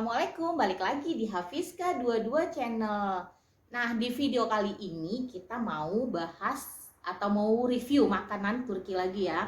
Assalamualaikum, balik lagi di Hafizka 22 Channel. Nah, di video kali ini kita mau bahas atau mau review makanan Turki lagi ya.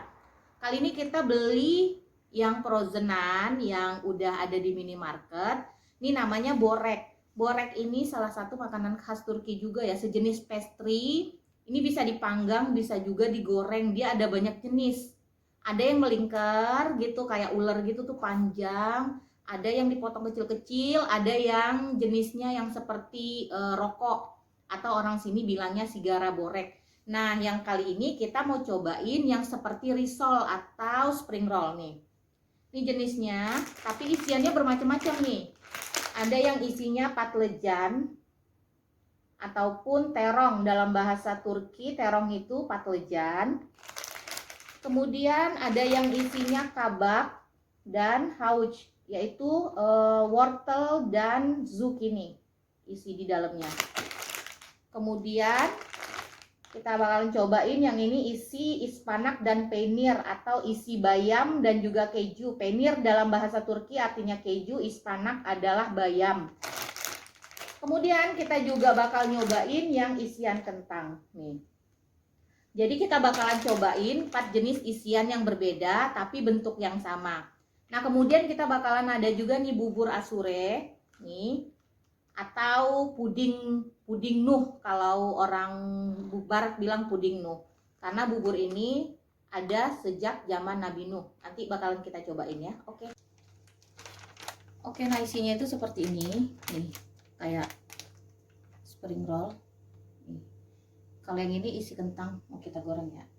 Kali ini kita beli yang frozenan yang udah ada di minimarket. Ini namanya borek. Borek ini salah satu makanan khas Turki juga ya, sejenis pastry. Ini bisa dipanggang, bisa juga digoreng. Dia ada banyak jenis. Ada yang melingkar gitu kayak ular gitu tuh panjang, ada yang dipotong kecil-kecil, ada yang jenisnya yang seperti rokok atau orang sini bilangnya sigara borek. Nah, yang kali ini kita mau cobain yang seperti risol atau spring roll nih. Ini jenisnya, tapi isiannya bermacam-macam nih. Ada yang isinya patlıcan ataupun terong, dalam bahasa Turki terong itu patlıcan. Kemudian ada yang isinya kabak dan havuç, yaitu wortel dan zucchini isi di dalamnya. Kemudian kita bakalan cobain yang ini isi ispanak dan peynir atau isi bayam dan juga keju. Peynir dalam bahasa Turki artinya keju, ispanak adalah bayam. Kemudian kita juga bakal nyobain yang isian kentang nih. Jadi kita bakalan cobain 4 jenis isian yang berbeda tapi bentuk yang sama. Nah, kemudian kita bakalan ada juga nih bubur asure nih, atau puding nuh kalau orang barat bilang puding nuh. Karena bubur ini ada sejak zaman Nabi Nuh. Nanti bakalan kita cobain ya. Oke, nah isinya itu seperti ini nih, kayak spring roll. Kalau yang ini isi kentang mau kita goreng ya.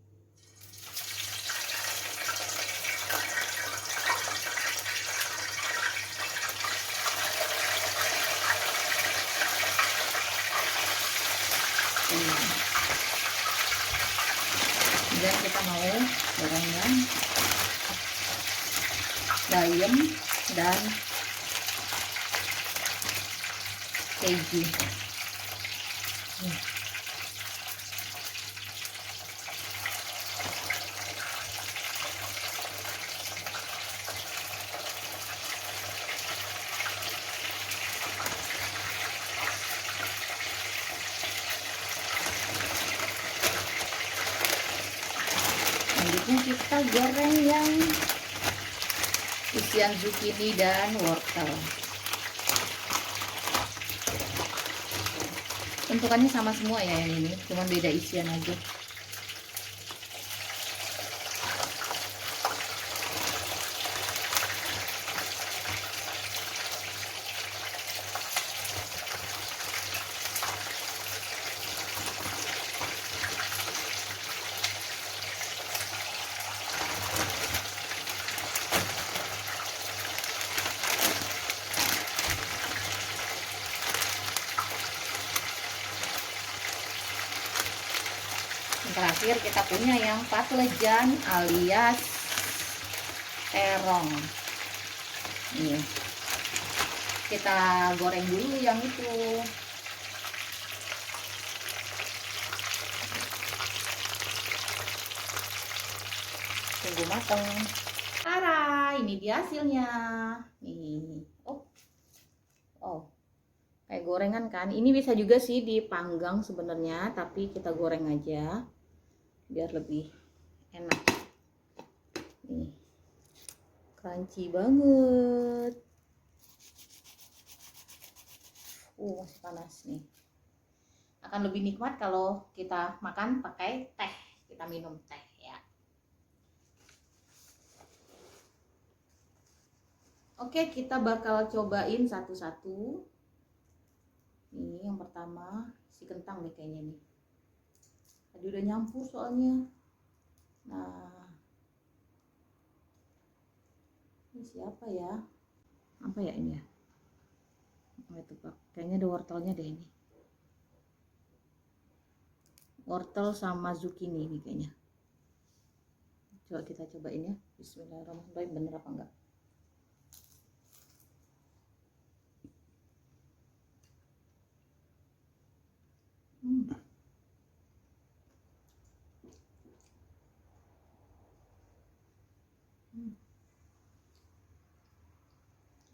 Kemudian kita mau gorengnya bayam dan keju. Selanjutnya kita goreng yang isian zucchini dan wortel. Bentukannya sama semua ya yang ini, cuma beda isian aja. Terakhir kita punya yang patlıcan alias terong. Nih, kita goreng dulu yang itu. Tunggu mateng. Tara, ini dia hasilnya. Nih, kayak gorengan kan. Ini bisa juga sih dipanggang sebenarnya, tapi kita goreng aja biar lebih enak. Nih, crunchy banget. Masih panas nih. Akan lebih nikmat kalau kita makan pakai teh. Kita minum teh ya. Oke, kita bakal cobain satu-satu. Ini yang pertama, si kentang nih kayaknya nih. Tadi udah nyampur soalnya. Nah, ini siapa ya? Apa ya ini ya? Itu Pak. Kayaknya ada wortelnya deh ini. Wortel sama zucchini ini kayaknya. Coba kita cobain ya. Bismillahirrahmanirrahim, bener apa enggak?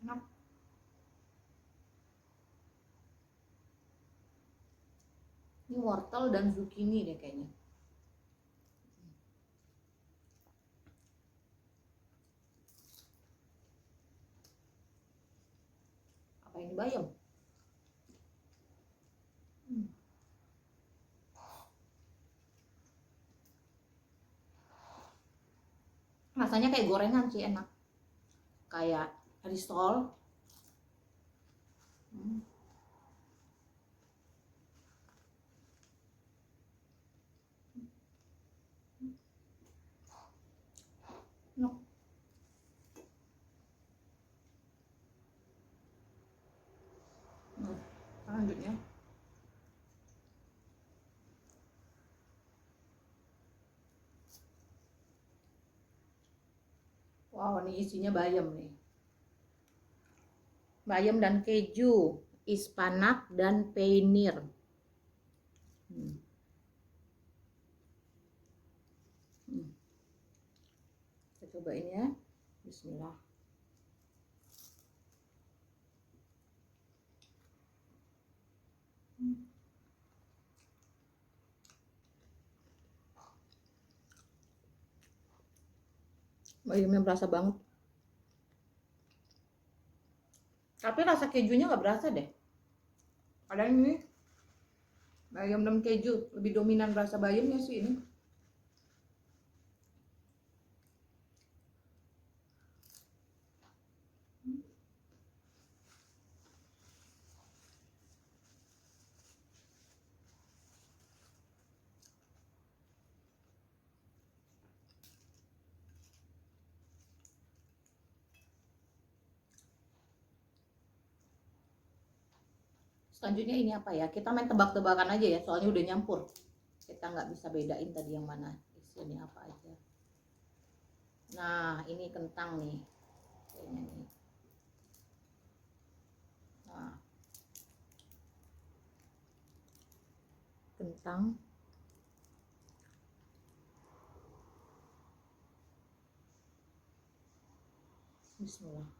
Enak. Ini wortel dan zucchini deh kayaknya. Apa ini bayam? Rasanya kayak gorengan sih, enak. Kayak risol. No. Selanjutnya wow, ini isinya bayam nih. Bayam dan keju, ispanak dan penir. Kita cobain ya. Bismillah. Bayamnya berasa banget. Tapi rasa kejunya nggak berasa deh. Ada ini bayam dan keju, lebih dominan rasa bayamnya sih ini. Selanjutnya ini apa ya? Kita main tebak-tebakan aja ya, soalnya udah nyampur. Kita nggak bisa bedain tadi yang mana isinya apa aja. Nah, ini kentang nih. Kayaknya nih. Nah, kentang. Bismillah.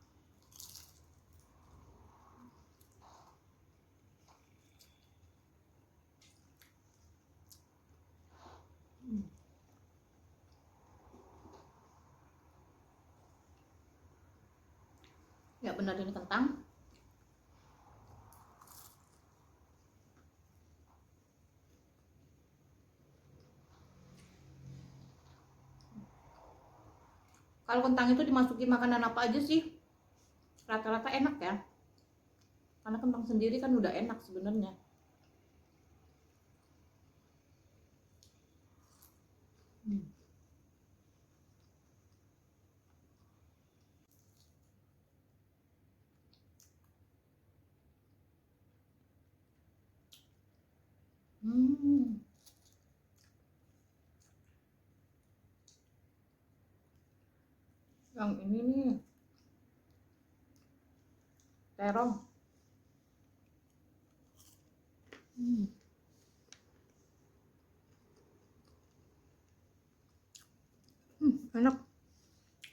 Ya benar ini kentang. Kalau kentang itu dimasukin makanan apa aja sih? Rata-rata enak ya. Karena kentang sendiri kan udah enak sebenarnya. Hmm. Yang ini nih, terong. Enak.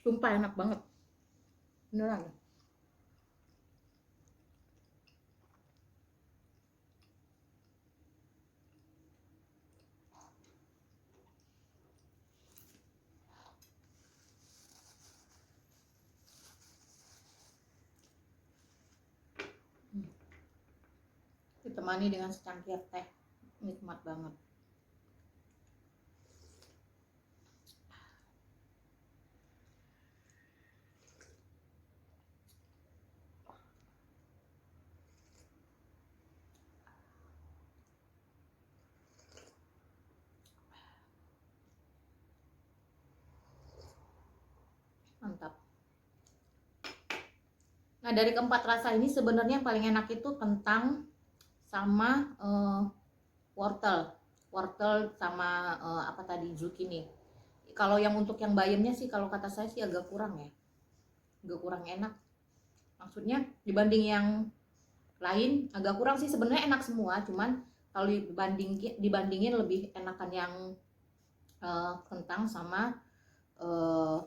Sumpah enak banget. Beneran. Ditemani dengan secangkir teh. Nikmat banget. Mantap. Nah, dari keempat rasa ini sebenarnya yang paling enak itu kentang sama wortel. Wortel sama apa tadi, zucchini. Kalau yang untuk yang bayamnya sih kalau kata saya sih agak kurang ya. Agak kurang enak. Maksudnya dibanding yang lain agak kurang sih, sebenarnya enak semua, cuman kalau dibandingin lebih enakan yang kentang sama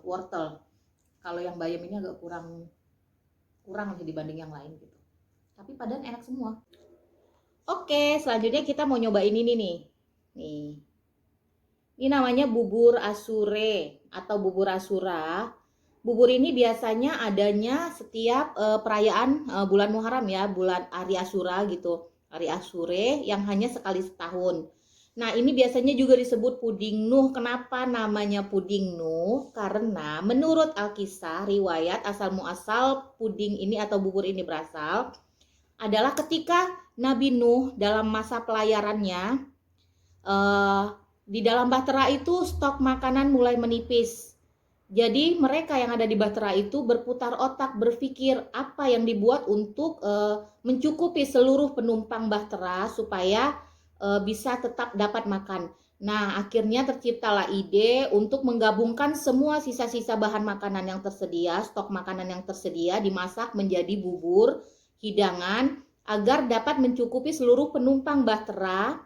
wortel. Kalau yang bayam ini agak kurang sih dibanding yang lain gitu. Tapi padahal enak semua. Oke, selanjutnya kita mau nyobain ini nih. Nih. Ini namanya bubur asure atau bubur asura. Bubur ini biasanya adanya setiap perayaan bulan Muharram ya, bulan Hari Asura gitu. Hari Asure yang hanya sekali setahun. Nah, ini biasanya juga disebut puding Nuh. Kenapa namanya puding Nuh? Karena menurut Alkisah, riwayat asal muasal puding ini atau bubur ini berasal adalah ketika Nabi Nuh dalam masa pelayarannya eh, di dalam bahtera itu stok makanan mulai menipis. Jadi mereka yang ada di bahtera itu berputar otak berpikir apa yang dibuat untuk mencukupi seluruh penumpang bahtera supaya bisa tetap dapat makan. Nah, akhirnya terciptalah ide untuk menggabungkan semua sisa-sisa bahan makanan yang tersedia, stok makanan yang tersedia dimasak menjadi bubur hidangan agar dapat mencukupi seluruh penumpang bahtera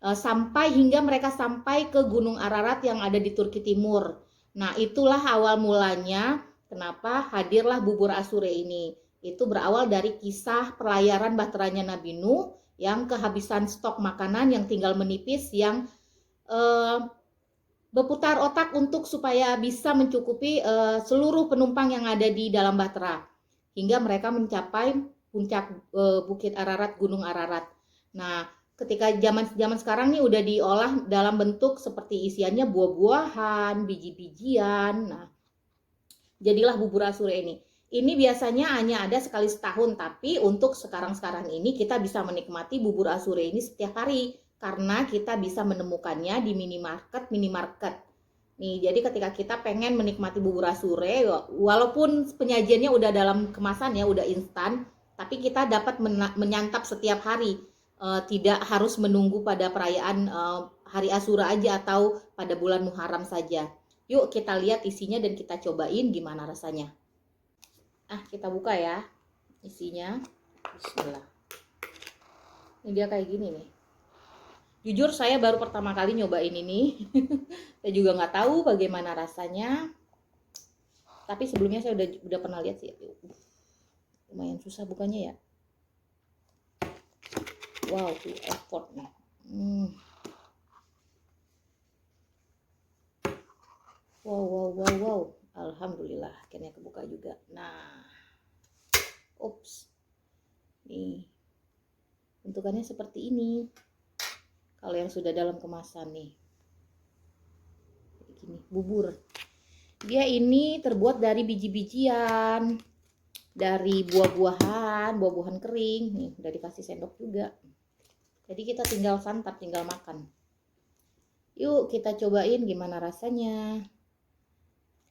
sampai hingga mereka sampai ke Gunung Ararat yang ada di Turki Timur. Nah, itulah awal mulanya kenapa hadirlah bubur Asure ini. Itu berawal dari kisah pelayaran bahteranya Nabi Nuh yang kehabisan stok makanan yang tinggal menipis yang eh, berputar otak untuk supaya bisa mencukupi seluruh penumpang yang ada di dalam bahtera hingga mereka mencapai puncak Bukit Ararat, Gunung Ararat. Nah, ketika zaman sekarang nih udah diolah dalam bentuk seperti isiannya buah-buahan, biji-bijian. Nah, jadilah bubur Asure ini. Ini biasanya hanya ada sekali setahun, tapi untuk sekarang-sekarang ini kita bisa menikmati bubur Asure ini setiap hari karena kita bisa menemukannya di minimarket. Nih, jadi ketika kita pengen menikmati bubur Asure, walaupun penyajiannya udah dalam kemasan ya, udah instan, tapi kita dapat menyantap setiap hari. Tidak harus menunggu pada perayaan Hari Asura aja atau pada bulan Muharram saja. Yuk kita lihat isinya dan kita cobain gimana rasanya. Kita buka ya isinya. Bismillah. Ini dia kayak gini nih. Jujur saya baru pertama kali nyobain ini. Saya juga nggak tahu bagaimana rasanya. Tapi sebelumnya saya udah pernah lihat sih. Lumayan susah bukannya ya. Wow, tuh effort nih. Wow. Alhamdulillah akhirnya kebuka juga. Nah, ups. Nih. Bentukannya seperti ini. Kalau yang sudah dalam kemasan nih. Gini, bubur. Dia ini terbuat dari biji-bijian, dari buah-buahan kering. Nih, udah dikasih sendok juga. Jadi kita tinggal santap, tinggal makan. Yuk kita cobain gimana rasanya.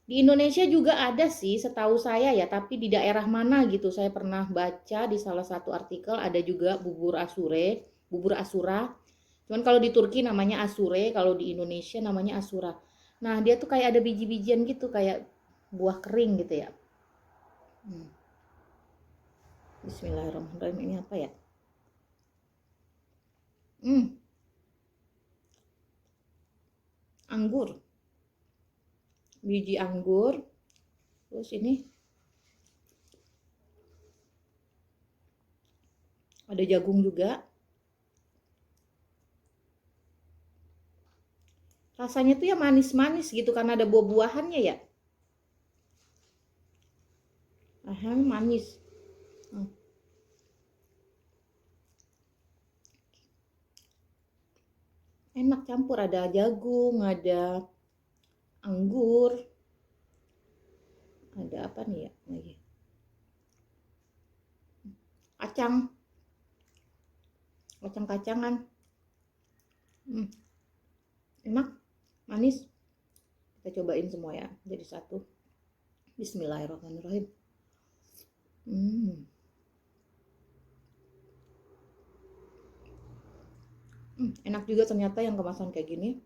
Di Indonesia juga ada sih, setahu saya ya, tapi di daerah mana gitu. Saya pernah baca di salah satu artikel ada juga bubur Asura. Cuman kalau di Turki namanya Asure, kalau di Indonesia namanya Asura. Nah, dia tuh kayak ada biji-bijian gitu, kayak buah kering gitu ya. Bismillahirrahmanirrahim. Ini apa ya? Anggur. Biji anggur. Terus ini ada jagung juga. Rasanya tuh ya manis-manis gitu karena ada buah-buahannya ya. Manis. Enak campur, ada jagung, ada anggur. Ada apa nih ya lagi? Kacang-kacangan. Enak, manis. Kita cobain semua ya, jadi satu. Bismillahirrahmanirrahim. Enak juga ternyata yang kemasan kayak gini.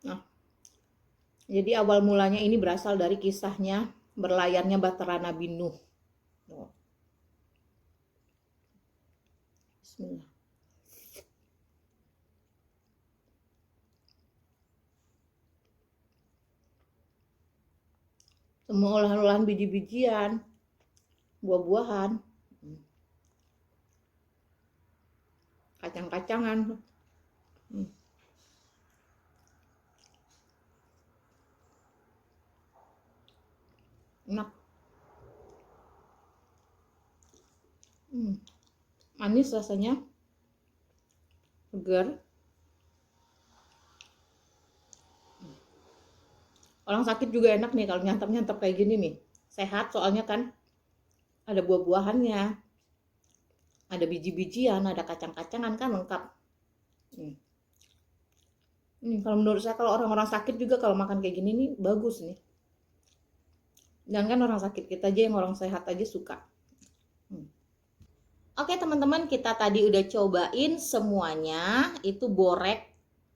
Nah, jadi awal mulanya ini berasal dari kisahnya berlayarnya bahtera Nabi Nuh. Bismillah. Semua olahan-olahan biji-bijian buah-buahan, kacang-kacangan. Enak. Manis rasanya, segar. Orang sakit juga enak nih kalau nyantap-nyantap kayak gini nih. Sehat soalnya kan ada buah-buahannya, ada biji-bijian, ada kacang-kacangan, kan lengkap. Kalau menurut saya kalau orang-orang sakit juga kalau makan kayak gini nih bagus nih. Dan kan orang sakit, kita aja yang orang sehat aja suka. Oke teman-teman, kita tadi udah cobain semuanya, itu borek.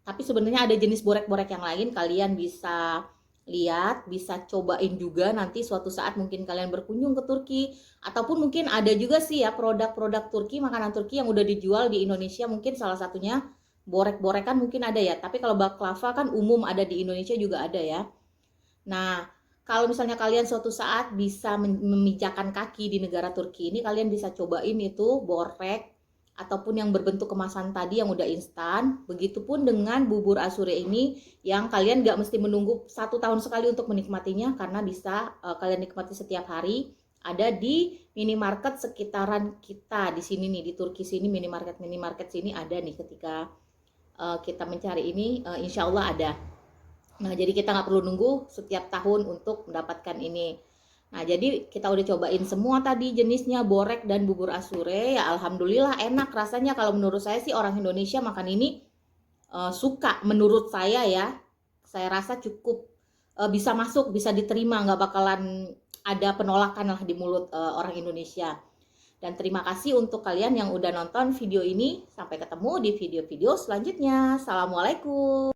Tapi sebenarnya ada jenis borek-borek yang lain, kalian bisa lihat, bisa cobain juga nanti suatu saat mungkin kalian berkunjung ke Turki. Ataupun mungkin ada juga sih ya produk-produk Turki, makanan Turki yang udah dijual di Indonesia, mungkin salah satunya borek-borek kan mungkin ada ya. Tapi kalau baklava kan umum ada di Indonesia juga ada ya. Nah, kalau misalnya kalian suatu saat bisa memijakan kaki di negara Turki ini, kalian bisa cobain itu borek ataupun yang berbentuk kemasan tadi yang udah instan. Begitupun dengan bubur asure ini yang kalian gak mesti menunggu 1 tahun sekali untuk menikmatinya, karena bisa kalian nikmati setiap hari. Ada di minimarket sekitaran kita di sini nih, di Turki sini minimarket sini ada nih. Ketika kita mencari ini, insya Allah ada. Nah, jadi kita nggak perlu nunggu setiap tahun untuk mendapatkan ini. Nah, jadi kita udah cobain semua tadi jenisnya, borek dan bubur asure. Ya, alhamdulillah enak rasanya. Kalau menurut saya sih orang Indonesia makan ini suka. Menurut saya ya, saya rasa cukup bisa masuk, bisa diterima. Nggak bakalan ada penolakan lah di mulut orang Indonesia. Dan terima kasih untuk kalian yang udah nonton video ini. Sampai ketemu di video-video selanjutnya. Assalamualaikum.